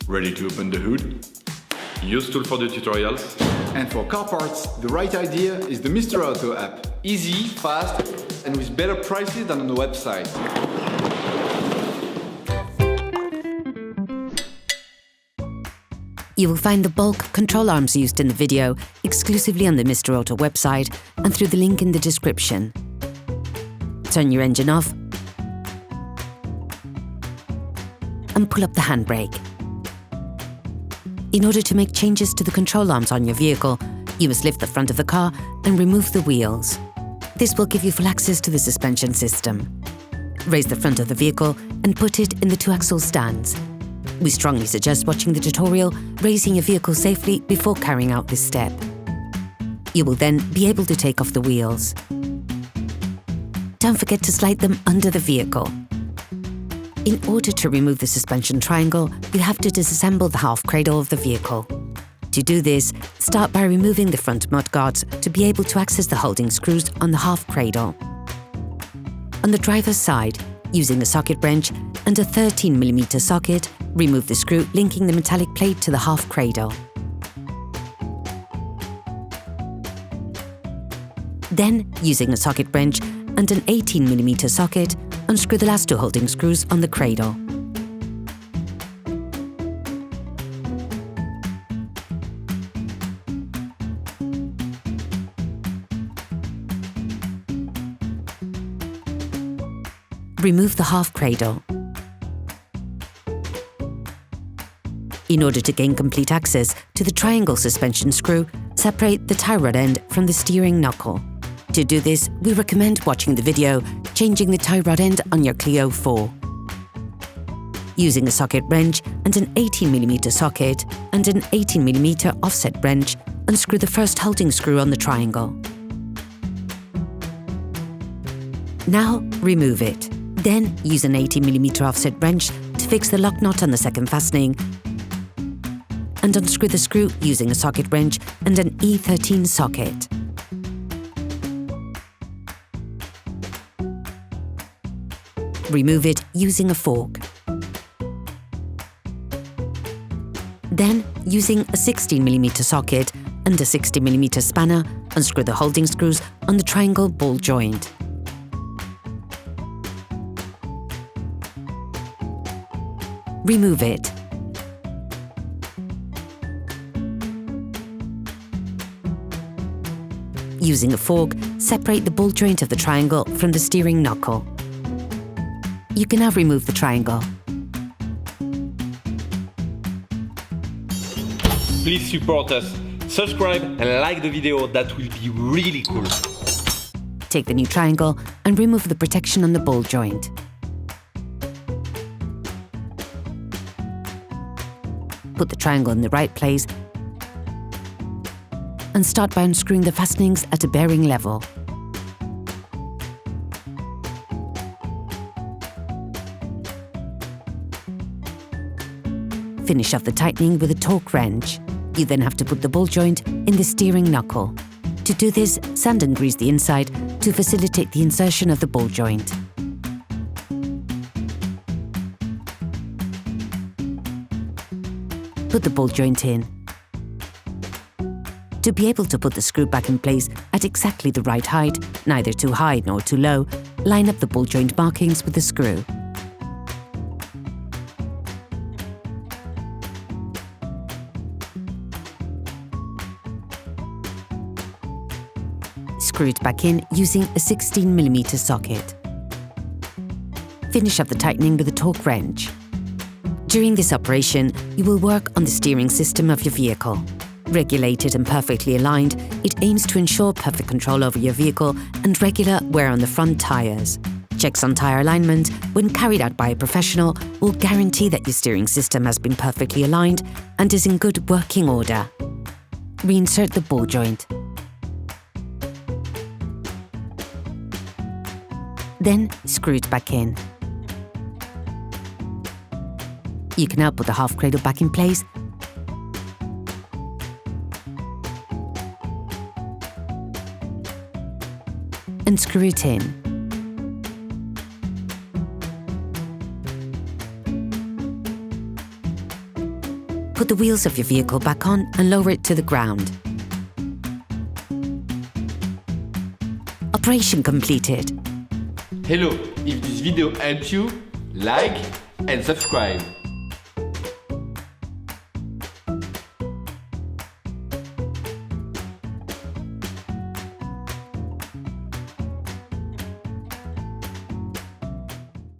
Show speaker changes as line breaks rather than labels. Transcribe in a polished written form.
Ready to open the hood? Usetool for the tutorials.
And for car parts, the right idea is the Mr. Auto app. Easy, fast, and with better prices than on the website.
You will find the bulk control arms used in the video exclusively on the Mr. Auto website and through the link in the description. Turn your engine off and pull up the handbrake. In order to make changes to the control arms on your vehicle, you must lift the front of the car and remove the wheels. This will give you full access to the suspension system. Raise the front of the vehicle and put it in the two-axle stands. We strongly suggest watching the tutorial, raising your vehicle safely before carrying out this step. You will then be able to take off the wheels. Don't forget to slide them under the vehicle. In order to remove the suspension triangle, you have to disassemble the half cradle of the vehicle. To do this, start by removing the front mudguards to be able to access the holding screws on the half cradle. On the driver's side, using a socket wrench and a 13mm socket, remove the screw linking the metallic plate to the half cradle. Then, using a socket wrench and an 18mm socket, unscrew the last two holding screws on the cradle. Remove the half cradle. In order to gain complete access to the triangle suspension screw, separate the tie rod end from the steering knuckle. To do this, we recommend watching the video changing the tie rod end on your Clio 4. Using a socket wrench and an 18mm socket and an 18mm offset wrench, unscrew the first holding screw on the triangle. Now remove it. Then use an 18mm offset wrench to fix the lock nut on the second fastening and unscrew the screw using a socket wrench and an E13 socket. Remove it using a fork. Then, using a 16mm socket and a 60mm spanner, unscrew the holding screws on the triangle ball joint. Remove it. Using a fork, separate the ball joint of the triangle from the steering knuckle. You can now remove the triangle.
Please support us, subscribe and like the video, that will be really cool.
Take the new triangle and remove the protection on the ball joint. Put the triangle in the right place and start by unscrewing the fastenings at a bearing level. Finish off the tightening with a Torx wrench. You then have to put the ball joint in the steering knuckle. To do this, sand and grease the inside to facilitate the insertion of the ball joint. Put the ball joint in. To be able to put the screw back in place at exactly the right height, neither too high nor too low, line up the ball joint markings with the screw. Screw it back in using a 16mm socket. Finish up the tightening with a Torx wrench. During this operation, you will work on the steering system of your vehicle. Regulated and perfectly aligned, it aims to ensure perfect control over your vehicle and regular wear on the front tyres. Checks on tyre alignment, when carried out by a professional, will guarantee that your steering system has been perfectly aligned and is in good working order. Reinsert the ball joint. Then screw it back in. You can now put the half cradle back in place and screw it in. Put the wheels of your vehicle back on and lower it to the ground. Operation completed.
Hello, if this video helped you, like and subscribe.